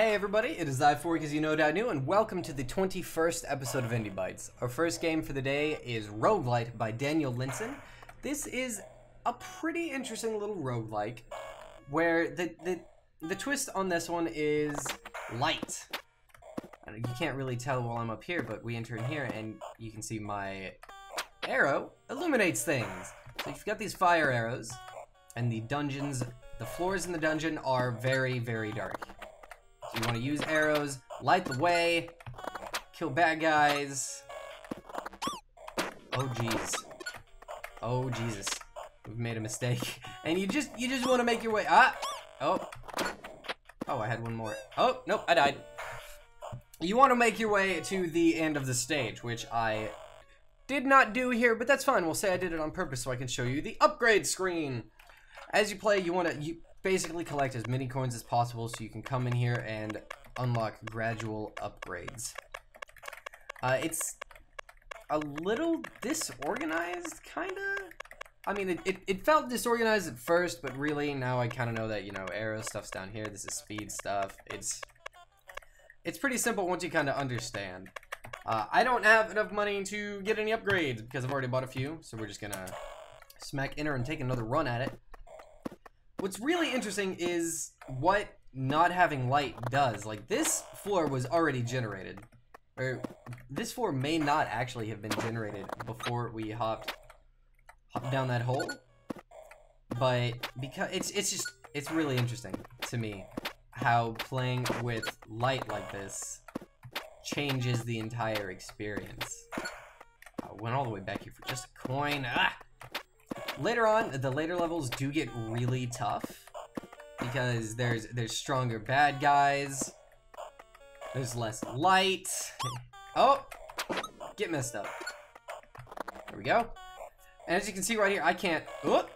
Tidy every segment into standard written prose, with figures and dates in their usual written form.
Hey everybody, it is I4 as you no doubt knew, and welcome to the 21st episode of Indie Bytes. Our first game for the day is Roguelight by Linssen. This is a pretty interesting little roguelike, where the twist on this one is light. You can't really tell while I'm up here, but we enter in here and you can see my arrow illuminates things. So you've got these fire arrows, and the floors in the dungeon are very, very dark. So you want to use arrows, light the way, kill bad guys. Oh jeez. Oh Jesus. We've made a mistake. And you just want to make your way. Oh, I had one more. Oh, nope, I died. You want to make your way to the end of the stage, which I did not do here, but that's fine. We'll say I did it on purpose so I can show you the upgrade screen. As you play, you basically collect as many coins as possible so you can come in here and unlock gradual upgrades. It's a little disorganized, kinda. I mean, it felt disorganized at first, but really now I kind of know that, you know, arrow stuff's down here. This is speed stuff. It's pretty simple once you kind of understand. I don't have enough money to get any upgrades because I've already bought a few, so we're just gonna smack enter and take another run at it. What's really interesting is what not having light does. Like, this floor was already generated. Or, this floor may not actually have been generated before we hopped down that hole. But, because, it's really interesting to me how playing with light like this changes the entire experience. I went all the way back here for just a coin. Later on, the later levels do get really tough because there's stronger bad guys. There's less light. Oh, get messed up. There we go. And as you can see right here, I can't. Oh,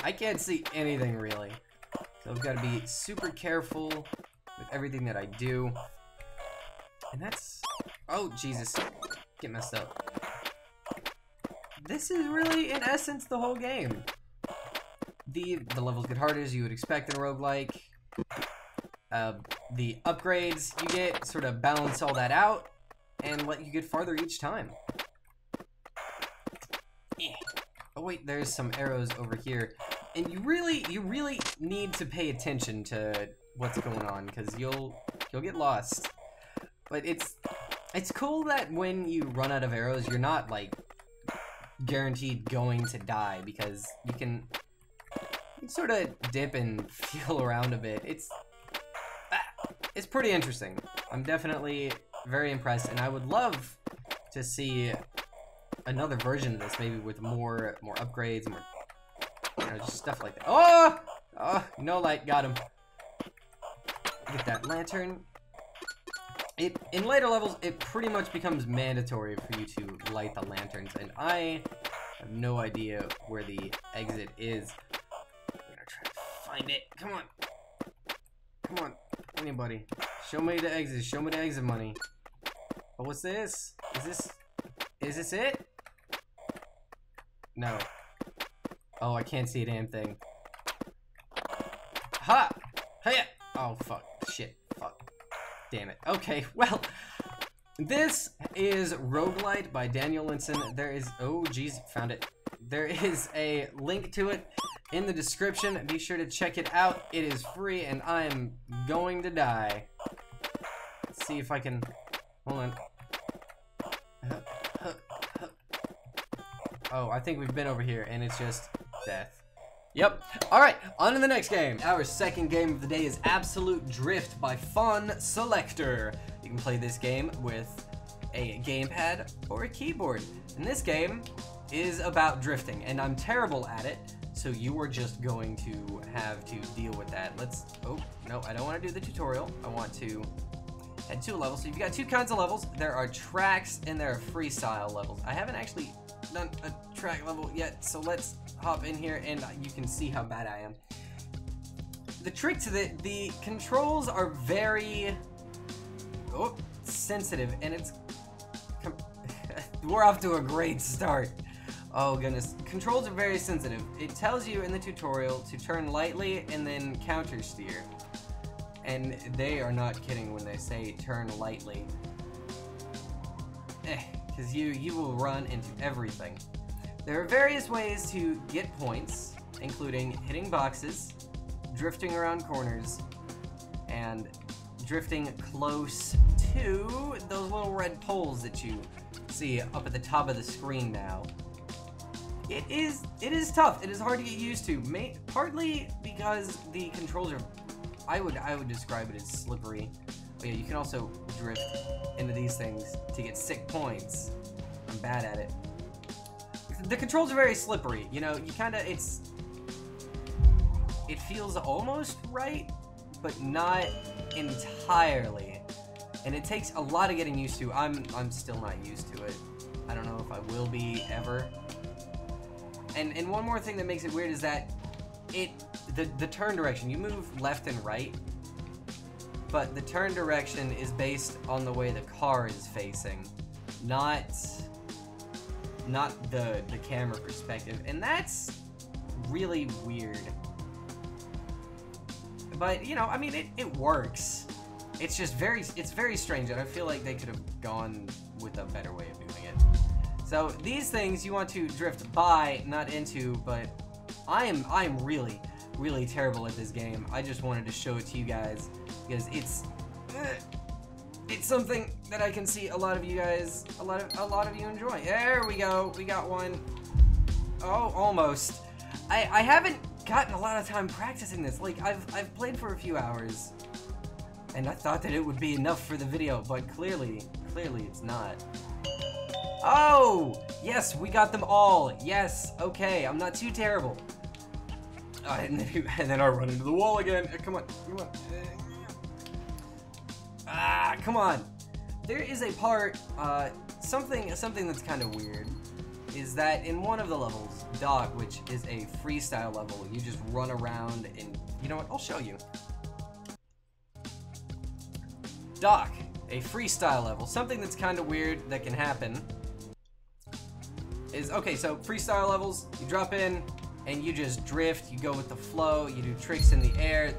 I can't see anything really. So I've got to be super careful with everything that I do. And that's. Oh Jesus, get messed up. This is really, in essence, the whole game. The levels get harder as you would expect in a roguelike. The upgrades you get sort of balance all that out and let you get farther each time. Oh wait, there's some arrows over here. And you really need to pay attention to what's going on, because you'll get lost. But it's cool that when you run out of arrows, you're not like guaranteed going to die, because you can sort of dip and feel around a bit. It's pretty interesting. I'm definitely very impressed, and I would love to see another version of this, maybe with more upgrades, more, you know, just stuff like that. Oh, no light, got him. Get that lantern. In later levels, it pretty much becomes mandatory for you to light the lanterns, and I have no idea where the exit is. I'm gonna try to find it. Come on. Come on. Anybody. Show me the exit. Show me the exit money. Oh, what's this? Is this it? No. Oh, I can't see a damn thing. Ha! Hey! Oh, fuck. Shit. Fuck. Damn it. Okay, well, this is Roguelight by Linssen. There is, oh geez, found it. There is a link to it in the description. Be sure to check it out. It is free, and I'm going to die. Let's see if I can, hold on. Oh, I think we've been over here, and it's just death. Yep. Alright, on to the next game. Our second game of the day is Absolute Drift by Funselektor. You can play this game with a gamepad or a keyboard. And this game is about drifting, and I'm terrible at it, so you are just going to have to deal with that. Oh, no, I don't want to do the tutorial. I want to add 2 levels. So you've got 2 kinds of levels. There are tracks and there are freestyle levels. I haven't actually done a track level yet, so let's hop in here and you can see how bad I am. The trick to the controls are very sensitive, and we're off to a great start. Oh goodness, controls are very sensitive. It tells you in the tutorial to turn lightly and then counter steer. And they are not kidding when they say turn lightly. Because you will run into everything. There are various ways to get points, including hitting boxes, drifting around corners, and drifting close to those little red poles that you see up at the top of the screen now. It is tough. It is hard to get used to, partly because the controls are, I would describe it as slippery. Oh yeah, you can also drift into these things to get sick points. I'm bad at it. The controls are very slippery. You know, you kind of, it feels almost right, but not entirely. And it takes a lot of getting used to. I'm still not used to it. I don't know if I will be ever. And one more thing that makes it weird is that the turn direction, you move left and right, but the turn direction is based on the way the car is facing, not the camera perspective, and that's really weird. But, you know, I mean, it works. It's just very strange, and I feel like they could have gone with a better way of doing it. So these things you want to drift by, not into, but I am really, really terrible at this game. I just wanted to show it to you guys because it's something that I can see a lot of you guys, a lot of you enjoy. There we go. We got one. Oh, almost. I haven't gotten a lot of time practicing this. Like I've played for a few hours, and I thought that it would be enough for the video, but clearly it's not. Oh, yes, we got them all. Yes, okay, I'm not too terrible. And then I run into the wall again. Come on. Come on. There is a part, something that's kind of weird, is that in one of the levels, Dock, which is a freestyle level, you just run around and, you know what, I'll show you. Dock, a freestyle level, something that's kind of weird that can happen is, okay, so freestyle levels, you drop in and you just drift, you go with the flow, you do tricks in the air,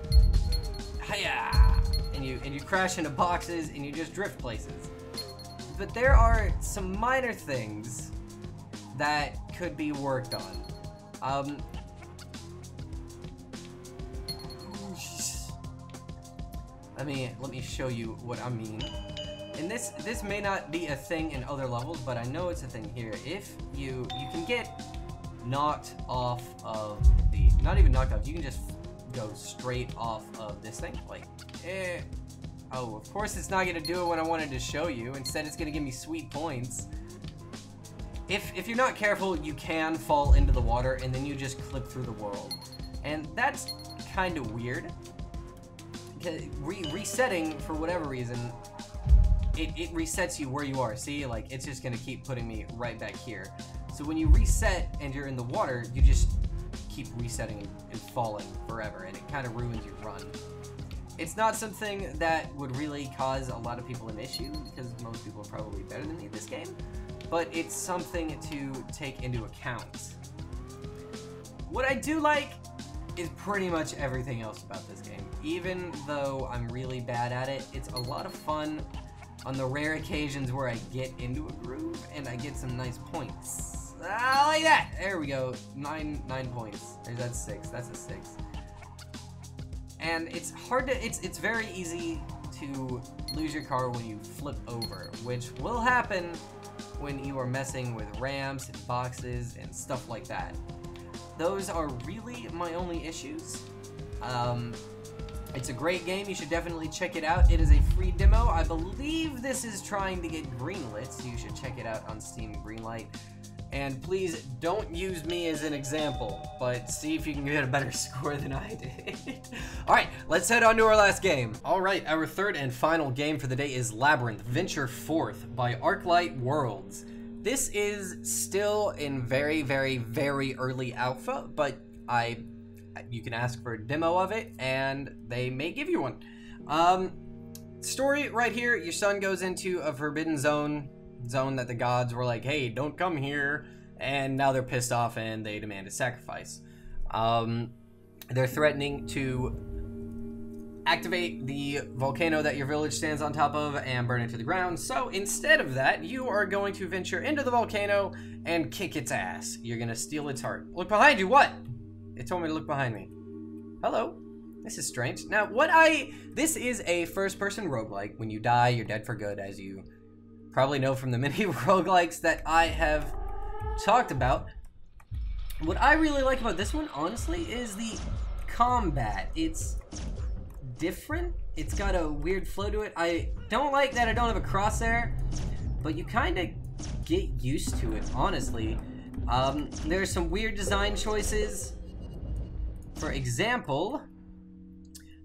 hiya, and you crash into boxes and you just drift places. But there are some minor things that could be worked on. Let me show you what I mean. And this may not be a thing in other levels, but I know it's a thing here. If you can get knocked off of the, not even knocked off, you can just go straight off of this thing, like, oh, of course it's not gonna do it when I wanted to show you. Instead, it's gonna give me sweet points. If you're not careful, you can fall into the water, and then you just clip through the world. And that's kind of weird. Resetting, for whatever reason, it resets you where you are. See, like, it's just gonna keep putting me right back here. So when you reset and you're in the water, you just keep resetting and falling forever, and it kind of ruins your run. It's not something that would really cause a lot of people an issue, because most people are probably better than me at this game, but it's something to take into account. What I do like is pretty much everything else about this game. Even though I'm really bad at it, it's a lot of fun on the rare occasions where I get into a groove and I get some nice points. Like that! There we go. 9 points. That's 6. That's a 6. And it's hard to, it's very easy to lose your car when you flip over, which will happen when you are messing with ramps and boxes and stuff like that. Those are really my only issues. It's a great game. You should definitely check it out. It is a free demo. I believe this is trying to get greenlit, so you should check it out on Steam Greenlight. And please don't use me as an example, but see if you can get a better score than I did. Alright, let's head on to our last game. Alright, our third and final game for the day is Labyrinth, Venture Forth by Arclight Worlds. This is still in very, very, very early alpha, but you can ask for a demo of it, and they may give you one. Story right here, your son goes into a forbidden zone that the gods were like, hey, don't come here, and now they're pissed off and they demand a sacrifice. They're threatening to activate the volcano that your village stands on top of and burn it to the ground. So instead of that, you are going to venture into the volcano and kick its ass. You're gonna steal its heart. Look behind you, what? It told me to look behind me. Hello? This is strange. Now, this is a first-person roguelike. When you die, you're dead for good, as you probably know from the many roguelikes that I have talked about. What I really like about this one, honestly, is the combat. It's different. It's got a weird flow to it. I don't like that I don't have a crosshair, but you kind of get used to it, honestly. There's some weird design choices. For example,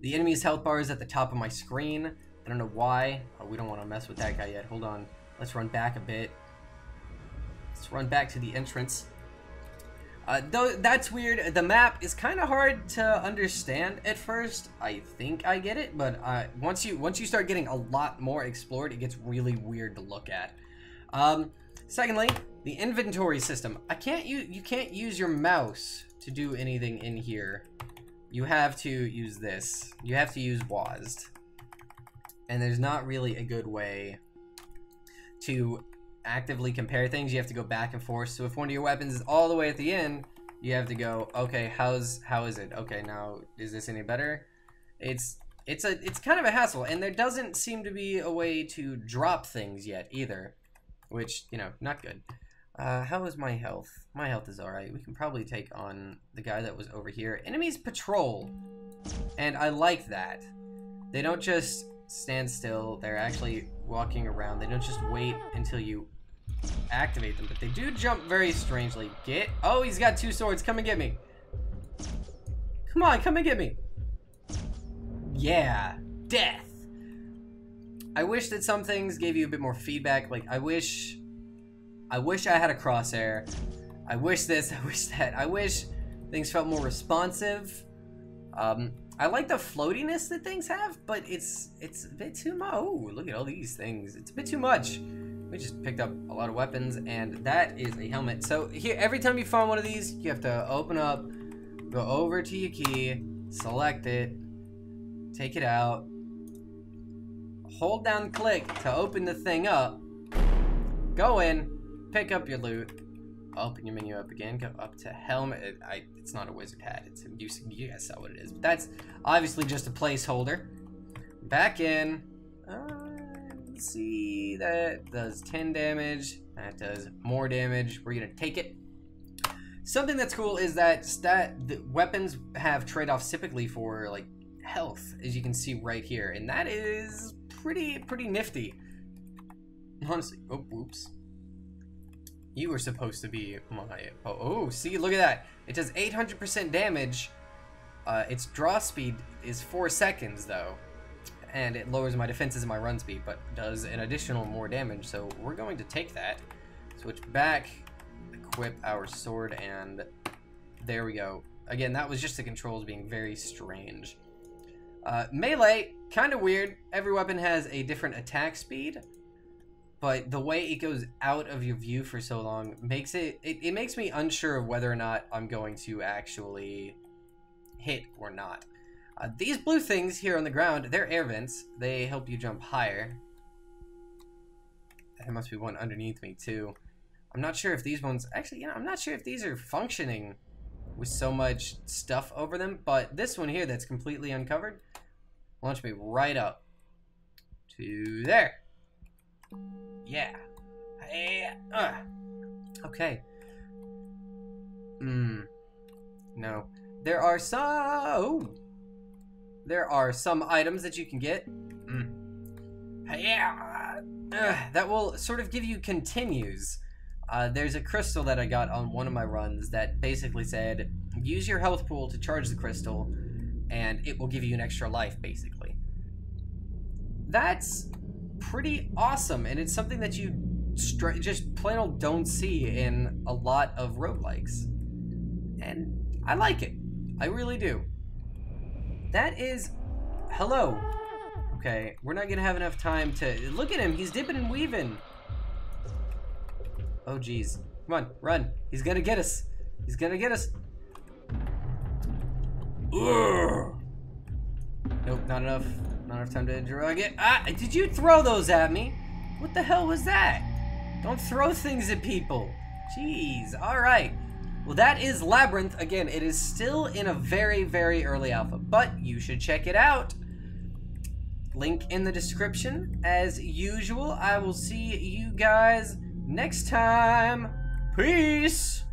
the enemy's health bar is at the top of my screen. I don't know why. Oh, we don't want to mess with that guy yet. Hold on. Let's run back a bit. Let's run back to the entrance. Though that's weird. The map is kind of hard to understand at first. I think I get it, but once you start getting a lot more explored, it gets really weird to look at. Secondly, the inventory system. You can't use your mouse to do anything in here. You have to use this. You have to use WASD. And there's not really a good way to actively compare things. You have to go back and forth. So if one of your weapons is all the way at the end, you have to go, okay, how is it? Okay, now is this any better? It's kind of a hassle, and there doesn't seem to be a way to drop things yet either, which, you know, not good. How is my health? My health is alright. We can probably take on the guy that was over here. Enemies patrol, and I like that. They don't just stand still. They're actually walking around. They don't just wait until you activate them, but they do jump very strangely. Oh, he's got 2 swords. Come and get me. Come on, come and get me. Yeah, death. I wish that some things gave you a bit more feedback. Like, I wish I had a crosshair. I wish this, I wish that. I wish things felt more responsive. I like the floatiness that things have, but it's a bit too much. Oh, look at all these things. It's a bit too much. We just picked up a lot of weapons, and that is a helmet. So here, every time you find one of these, you have to open up, go over to your key, select it, take it out, hold down click to open the thing up, go in, pick up your loot, open your menu up again, go up to helmet. It's not a wizard hat. It's you guys saw what it is. But that's obviously just a placeholder. Back in. Let's see, that does 10 damage. That does more damage. We're gonna take it. Something that's cool is that the weapons have trade-offs typically for like health, as you can see right here, and that is pretty nifty. Honestly, oh, whoops. You were supposed to be my... Oh, see, look at that. It does 800% damage. Its draw speed is 4 seconds, though. And it lowers my defenses and my run speed, but does an additional more damage. So we're going to take that. Switch back. Equip our sword, and there we go. Again, that was just the controls being very strange. Melee, kind of weird. Every weapon has a different attack speed. But the way it goes out of your view for so long makes it makes me unsure of whether or not I'm going to actually hit or not. These blue things here on the ground, they're air vents. They help you jump higher. There must be one underneath me too. I'm not sure if these ones, actually, I'm not sure if these are functioning with so much stuff over them, but this one here that's completely uncovered, launch me right up to there. Yeah. Okay. No. There are some items that you can get. That will sort of give you continues. There's a crystal that I got on one of my runs that basically said, use your health pool to charge the crystal, and it will give you an extra life, basically. That's pretty awesome, and it's something that you just plain old don't see in a lot of roguelikes. And I like it. I really do. That is... Hello. Okay, we're not gonna have enough time to... Look at him, he's dipping and weaving. Oh, geez. Come on, run. He's gonna get us. He's gonna get us. Ugh. Nope, not enough. Not enough time to drug it. Ah, did you throw those at me? What the hell was that? Don't throw things at people. Jeez, alright. Well, that is Labyrinth. Again, it is still in a very, very early alpha, but you should check it out. Link in the description. As usual, I will see you guys next time. Peace!